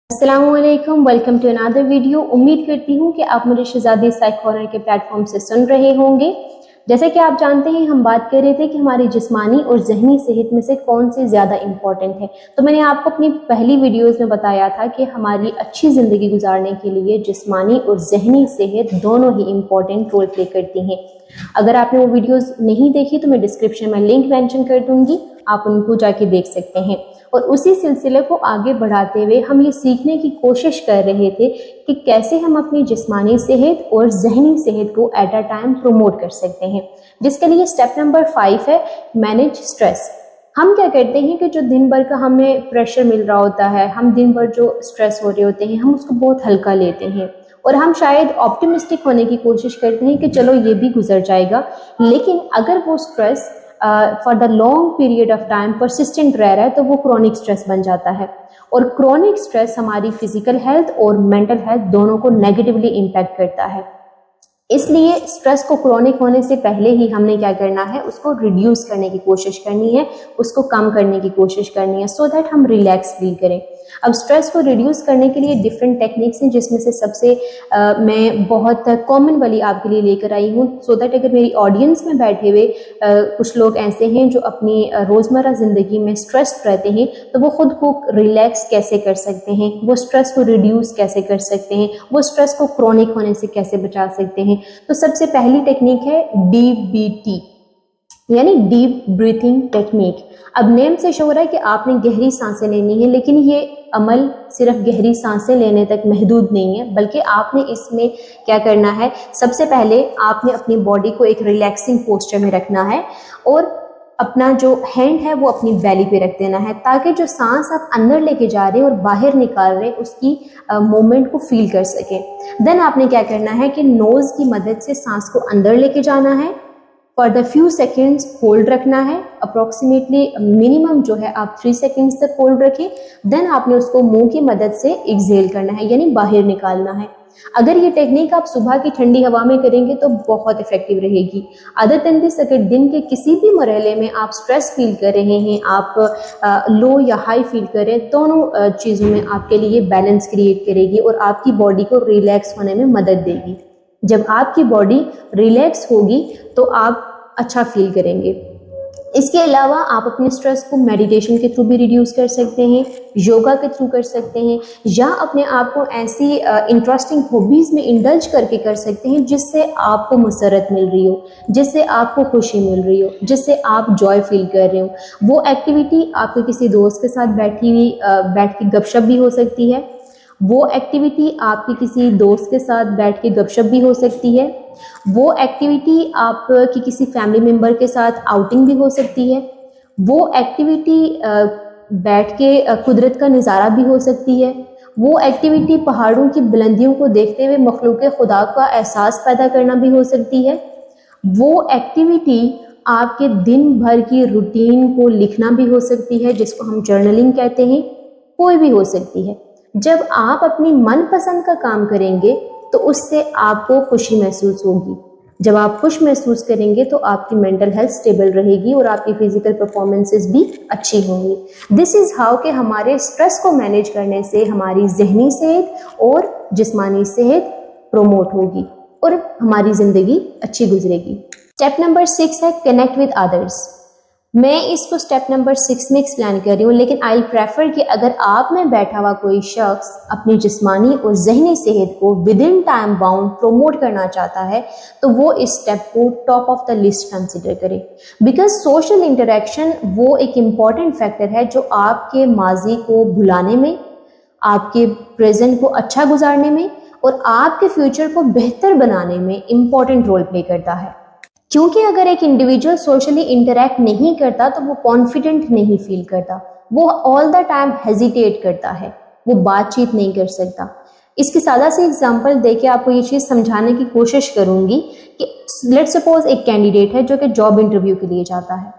अस्सलामुअलैकुम, welcome to another video. उम्मीद करती हूँ कि आप मेरे शहजादी साइक कॉर्नर के प्लेटफॉर्म से सुन रहे होंगे। जैसे कि आप जानते हैं, हम बात कर रहे थे कि हमारी जिस्मानी और जहनी सेहत में से कौन सी ज़्यादा इम्पॉर्टेंट है। तो मैंने आपको अपनी पहली वीडियोज़ में बताया था कि हमारी अच्छी ज़िंदगी गुजारने के लिए जिस्मानी और जहनी सेहत दोनों ही इम्पॉर्टेंट रोल प्ले करती हैं। अगर आपने वो वीडियोज़ नहीं देखी तो मैं डिस्क्रिप्शन में लिंक मेंशन कर दूँगी, आप उनको जाके देख सकते हैं। और उसी सिलसिले को आगे बढ़ाते हुए हम ये सीखने की कोशिश कर रहे थे कि कैसे हम अपनी जिस्मानी सेहत और जहनी सेहत को एट अ टाइम प्रमोट कर सकते हैं, जिसके लिए स्टेप नंबर 5 है मैनेज स्ट्रेस। हम क्या करते हैं कि जो दिन भर का हमें प्रेशर मिल रहा होता है, हम दिन भर जो स्ट्रेस हो रहे होते हैं, हम उसको बहुत हल्का लेते हैं और हम शायद ऑप्टिमिस्टिक होने की कोशिश करते हैं कि चलो ये भी गुजर जाएगा। लेकिन अगर वो stress for the long period of time persistent रह रहा है तो वो क्रॉनिक स्ट्रेस बन जाता है, और क्रॉनिक स्ट्रेस हमारी फिजिकल हेल्थ और मेंटल हेल्थ दोनों को नेगेटिवली इम्पैक्ट करता है। इसलिए स्ट्रेस को क्रॉनिक होने से पहले ही हमने क्या करना है, उसको रिड्यूस करने की कोशिश करनी है, उसको कम करने की कोशिश करनी है, सो दैट हम रिलैक्स फील करें। अब स्ट्रेस को रिड्यूस करने के लिए डिफरेंट टेक्निक्स हैं, जिसमें से सबसे मैं बहुत कॉमन वाली आपके लिए लेकर आई हूँ, सो दैट अगर मेरी ऑडियंस में बैठे हुए कुछ लोग ऐसे हैं जो अपनी रोज़मर्रा ज़िंदगी में स्ट्रेस्ड रहते हैं, तो वो खुद को रिलैक्स कैसे कर सकते हैं, वो स्ट्रेस को रिड्यूस कैसे कर सकते हैं, वो स्ट्रेस को क्रॉनिक होने से कैसे बचा सकते हैं। तो सबसे पहली टेक्निक है DBT, यानी डीप ब्रीथिंग टेक्निक। अब नेम से शो रहा है कि आपने गहरी सांसें लेनी है, लेकिन ये अमल सिर्फ गहरी सांसें लेने तक महदूद नहीं है, बल्कि आपने इसमें क्या करना है, सबसे पहले आपने अपनी बॉडी को एक रिलैक्सिंग पोस्चर में रखना है और अपना जो हैंड है वो अपनी बेली पे रख देना है, ताकि जो सांस आप अंदर लेके जा रहे हैं और बाहर निकाल रहे हैं उसकी मूवमेंट को फील कर सकें। देन आपने क्या करना है कि नोज की मदद से सांस को अंदर लेके जाना है, for the few seconds hold रखना है, अप्रोक्सीमेटली मिनिमम जो है आप 3 सेकेंड्स तक होल्ड रखें। देन आपने उसको मुंह की मदद से एक्सहेल करना है, यानी बाहर निकालना है। अगर ये टेक्निक आप सुबह की ठंडी हवा में करेंगे तो बहुत इफेक्टिव रहेगी। अदर देन दिस, अगर दिन के किसी भी मरहले में आप स्ट्रेस फील कर रहे हैं, आप लो या हाई फील कर रहे हैं, दोनों चीज़ों में आपके लिए बैलेंस क्रिएट करेगी और आपकी बॉडी को रिलैक्स होने में मदद देगी। जब आपकी बॉडी रिलैक्स होगी तो आप अच्छा फील करेंगे। इसके अलावा आप अपने स्ट्रेस को मेडिटेशन के थ्रू भी रिड्यूस कर सकते हैं, योगा के थ्रू कर सकते हैं, या अपने आप को ऐसी इंटरेस्टिंग हॉबीज़ में इंडल्ज करके कर सकते हैं जिससे आपको मसरत मिल रही हो, जिससे आपको खुशी मिल रही हो, जिससे आप जॉय फील कर रहे हो। वो एक्टिविटी आपके किसी दोस्त के साथ बैठ के गपशप भी हो सकती है, वो एक्टिविटी आपके किसी दोस्त के साथ बैठ के गपशप भी हो सकती है, वो एक्टिविटी आपकी किसी फैमिली मेम्बर के साथ आउटिंग भी हो सकती है, वो एक्टिविटी बैठ के कुदरत का नज़ारा भी हो सकती है, वो एक्टिविटी पहाड़ों की बुलंदियों को देखते हुए मखलूक़ खुदा का एहसास पैदा करना भी हो सकती है, वो एक्टिविटी आपके दिन भर की रूटीन को लिखना भी हो सकती है, जिसको हम जर्नलिंग कहते हैं, कोई भी हो सकती है। जब आप अपनी मनपसंद का काम करेंगे तो उससे आपको खुशी महसूस होगी। जब आप खुश महसूस करेंगे तो आपकी मेंटल हेल्थ स्टेबल रहेगी और आपकी फिजिकल परफॉर्मेंसेस भी अच्छी होंगी। दिस इज़ हाउ कि हमारे स्ट्रेस को मैनेज करने से हमारी जहनी सेहत और जिस्मानी सेहत प्रोमोट होगी और हमारी ज़िंदगी अच्छी गुजरेगी। स्टेप नंबर 6 है कनेक्ट विद अदर्स। मैं इसको स्टेप नंबर 6 में एक्सप्लेन कर रही हूँ, लेकिन आई प्रेफर कि अगर आप में बैठा हुआ कोई शख्स अपनी जिस्मानी और जहनी सेहत को with in time bound promote करना चाहता है तो वो इस स्टेप को top of the list consider करे, बिकॉज सोशल इंटरेक्शन वो एक इम्पॉर्टेंट फैक्टर है जो आपके माजी को भुलाने में, आपके प्रेजेंट को अच्छा गुजारने में और आपके फ्यूचर को बेहतर बनाने में इम्पॉर्टेंट रोल प्ले करता है। क्योंकि अगर एक इंडिविजुअल सोशली इंटरेक्ट नहीं करता तो वो कॉन्फिडेंट नहीं फील करता, वो ऑल द टाइम हेजिटेट करता है, वो बातचीत नहीं कर सकता। इसकी सादा सी एग्जांपल देके आपको ये चीज़ समझाने की कोशिश करूंगी कि लेट्स सपोज एक कैंडिडेट है जो कि जॉब इंटरव्यू के लिए जाता है।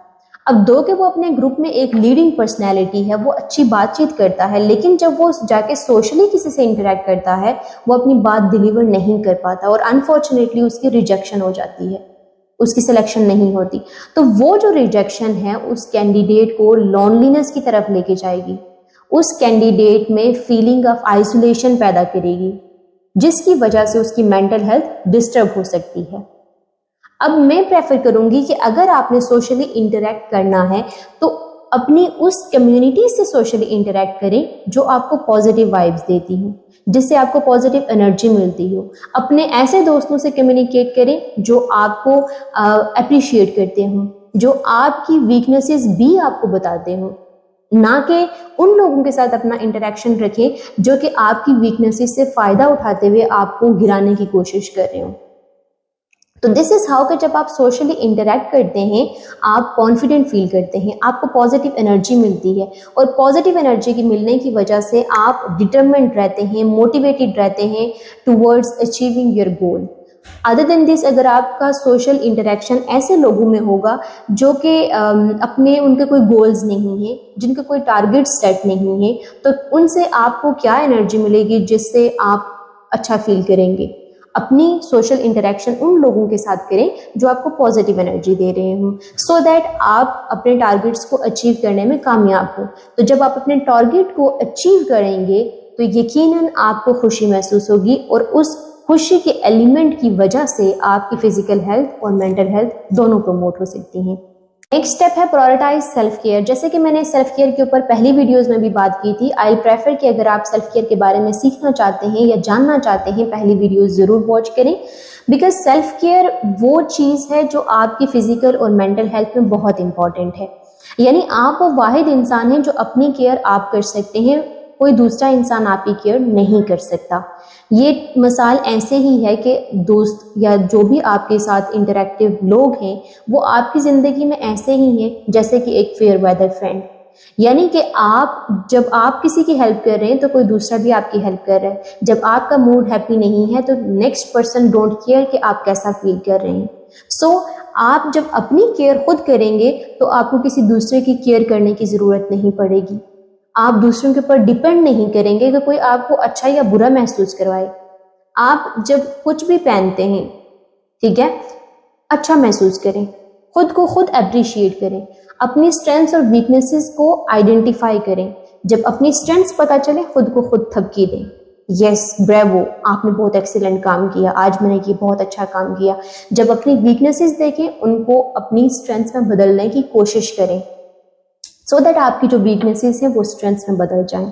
अब दो कि वो अपने ग्रुप में एक लीडिंग पर्सनैलिटी है, वो अच्छी बातचीत करता है, लेकिन जब वो जाके सोशली किसी से इंटरेक्ट करता है वो अपनी बात डिलीवर नहीं कर पाता और अनफॉर्चुनेटली उसकी रिजेक्शन हो जाती है, उसकी सिलेक्शन नहीं होती। तो वो जो रिजेक्शन है उस कैंडिडेट को लॉनलीनेस की तरफ लेके जाएगी, उस कैंडिडेट में फीलिंग ऑफ आइसोलेशन पैदा करेगी, जिसकी वजह से उसकी मेंटल हेल्थ डिस्टर्ब हो सकती है। अब मैं प्रेफर करूंगी कि अगर आपने सोशली इंटरेक्ट करना है तो अपनी उस कम्युनिटी से सोशली इंटरेक्ट करें जो आपको पॉजिटिव वाइब्स देती हो, जिससे आपको पॉजिटिव एनर्जी मिलती हो। अपने ऐसे दोस्तों से कम्युनिकेट करें जो आपको अप्रिशिएट करते हो, जो आपकी वीकनेसेस भी आपको बताते हो, ना कि उन लोगों के साथ अपना इंटरेक्शन रखें जो कि आपकी वीकनेसेस से फ़ायदा उठाते हुए आपको गिराने की कोशिश कर रहे हो। तो दिस इज़ हाउ कि जब आप सोशली इंटरेक्ट करते हैं आप कॉन्फिडेंट फील करते हैं, आपको पॉजिटिव एनर्जी मिलती है, और पॉजिटिव एनर्जी की मिलने की वजह से आप डिटरमिन्ड रहते हैं, मोटिवेटेड रहते हैं towards achieving your goal. Other than this, अगर आपका सोशल इंटरेक्शन ऐसे लोगों में होगा जो कि अपने उनके कोई गोल्स नहीं है, जिनके कोई टारगेट सेट नहीं है, तो उनसे आपको क्या एनर्जी मिलेगी जिससे आप अच्छा फील करेंगे। अपनी सोशल इंटरेक्शन उन लोगों के साथ करें जो आपको पॉजिटिव एनर्जी दे रहे हों, सो दैट आप अपने टारगेट्स को अचीव करने में कामयाब हो। तो जब आप अपने टारगेट को अचीव करेंगे तो यकीनन आपको खुशी महसूस होगी, और उस खुशी के एलिमेंट की वजह से आपकी फिजिकल हेल्थ और मेंटल हेल्थ दोनों प्रमोट हो सकती हैं। नेक्स्ट स्टेप है प्रायोरिटाइज सेल्फ केयर। जैसे कि मैंने सेल्फ केयर के ऊपर पहली वीडियोस में भी बात की थी, आई प्रेफर कि अगर आप सेल्फ केयर के बारे में सीखना चाहते हैं या जानना चाहते हैं, पहली वीडियोस ज़रूर वॉच करें, बिकॉज सेल्फ केयर वो चीज़ है जो आपकी फिजिकल और मेंटल हेल्थ में बहुत इंपॉर्टेंट है। यानी आप वो वाहिद इंसान हैं जो अपनी केयर आप कर सकते हैं, कोई दूसरा इंसान आपकी केयर नहीं कर सकता। ये मिसाल ऐसे ही है कि दोस्त या जो भी आपके साथ इंटरेक्टिव लोग हैं वो आपकी ज़िंदगी में ऐसे ही हैं जैसे कि एक फेयर वेदर फ्रेंड। यानी कि आप जब आप किसी की हेल्प कर रहे हैं तो कोई दूसरा भी आपकी हेल्प कर रहा है। जब आपका मूड हैप्पी नहीं है तो नेक्स्ट पर्सन डोंट केयर कि आप कैसा फील कर रहे हैं। सो आप जब अपनी केयर खुद करेंगे तो आपको किसी दूसरे की केयर करने की ज़रूरत नहीं पड़ेगी। आप दूसरों के ऊपर डिपेंड नहीं करेंगे कि कोई आपको अच्छा या बुरा महसूस करवाए। आप जब कुछ भी पहनते हैं, ठीक है, अच्छा महसूस करें, खुद को खुद अप्रिशिएट करें, अपनी स्ट्रेंथ्स और वीकनेसेस को आइडेंटिफाई करें। जब अपनी स्ट्रेंथ्स पता चले खुद को खुद थपकी दें, यस ब्रेवो, आपने बहुत एक्सीलेंट काम किया, आज मैंने ये बहुत अच्छा काम किया। जब अपनी वीकनेसेस देखें उनको अपनी स्ट्रेंथ्स में बदलने की कोशिश करें, सो दैट आपकी जो वीकनेसेस हैं वो स्ट्रेंथ्स में बदल जाएं।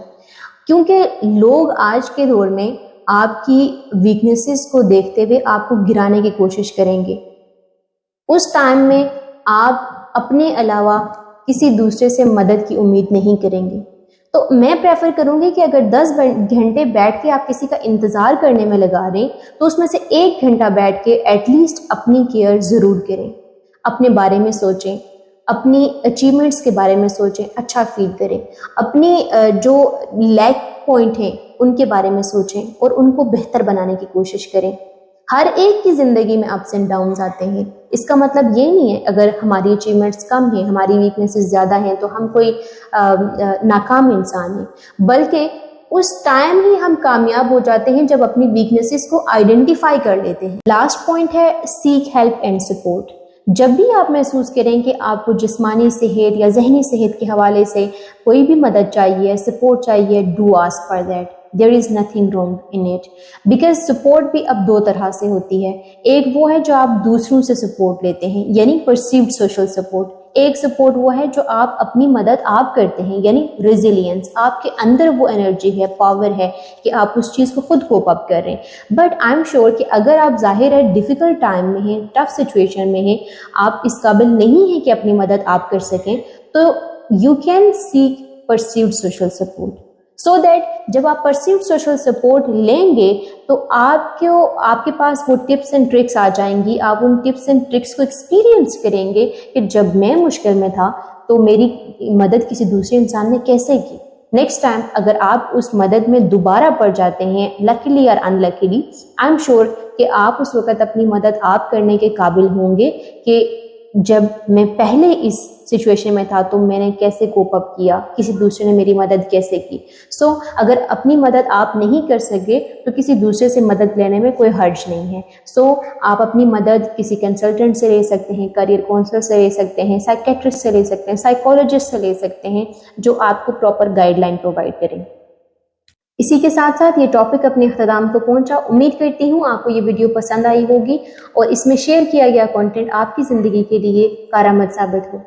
क्योंकि लोग आज के दौर में आपकी वीकनेसेस को देखते हुए आपको गिराने की कोशिश करेंगे। उस टाइम में आप अपने अलावा किसी दूसरे से मदद की उम्मीद नहीं करेंगे। तो मैं प्रेफर करूंगी कि अगर 10 घंटे बैठ के आप किसी का इंतज़ार करने में लगा दें तो उसमें से 1 घंटा बैठ के एटलीस्ट अपनी केयर ज़रूर करें। अपने बारे में सोचें, अपनी अचीवमेंट्स के बारे में सोचें, अच्छा फील करें, अपनी जो लैक पॉइंट हैं उनके बारे में सोचें और उनको बेहतर बनाने की कोशिश करें। हर एक की ज़िंदगी में अप्स एंड डाउन्स आते हैं। इसका मतलब ये नहीं है अगर हमारी अचीवमेंट्स कम हैं, हमारी वीकनेसेस ज़्यादा हैं तो हम कोई नाकाम इंसान हैं, बल्कि उस टाइम ही हम कामयाब हो जाते हैं जब अपनी वीकनेसेस को आइडेंटिफाई कर लेते हैं। लास्ट पॉइंट है सीक हेल्प एंड सपोर्ट। जब भी आप महसूस करें कि आपको जिस्मानी सेहत या जहनी सेहत के हवाले से कोई भी मदद चाहिए, सपोर्ट चाहिए, do ask for that. There is nothing wrong in it, because support भी अब 2 तरह से होती है। एक वो है जो आप दूसरों से सपोर्ट लेते हैं, यानी परसीव्ड सोशल सपोर्ट। एक सपोर्ट वो है जो आप अपनी मदद आप करते हैं, यानी रेजिलियंस। आपके अंदर वो एनर्जी है, पावर है कि आप उस चीज़ को खुद कोप अप कर रहे हैं। बट आई एम श्योर कि अगर आप जाहिर है डिफ़िकल्ट टाइम में हैं, टफ सिचुएशन में हैं, आप इस काबिल नहीं हैं कि अपनी मदद आप कर सकें, तो you can seek perceived social support, so that जब आप परसीव्ड सोशल सपोर्ट लेंगे तो आपके पास वो टिप्स एंड ट्रिक्स आ जाएंगी। आप उन टिप्स एंड ट्रिक्स को एक्सपीरियंस करेंगे कि जब मैं मुश्किल में था तो मेरी मदद किसी दूसरे इंसान ने कैसे की। नेक्स्ट टाइम अगर आप उस मदद में दोबारा पड़ जाते हैं, लकीली और अनलकीली, आई एम श्योर कि आप उस वक़्त अपनी मदद आप करने के काबिल होंगे कि جب میں پہلے اس سچویشن میں تھا تو میں نے کیسے کوپ اپ کیا, کسی دوسرے نے میری مدد کیسے کی. سو اگر اپنی مدد آپ نہیں کر سکے تو کسی دوسرے سے مدد لینے میں کوئی حرج نہیں ہے. سو آپ اپنی مدد کسی کنسلٹنٹ سے لے سکتے ہیں, کریئر کونسلر سے لے سکتے ہیں, سائیکیٹرسٹ سے لے سکتے ہیں, سائیکولوجسٹ سے لے سکتے ہیں, جو آپ کو پراپر گائیڈ لائن پرووائڈ کریں. اسی کے ساتھ ساتھ یہ ٹاپک اپنے اختتام کو پہنچا. امید کرتی ہوں آپ کو یہ ویڈیو پسند آئی ہوگی اور اس میں شیئر کیا گیا کنٹینٹ آپ کی زندگی کے لیے کارآمد ثابت ہو.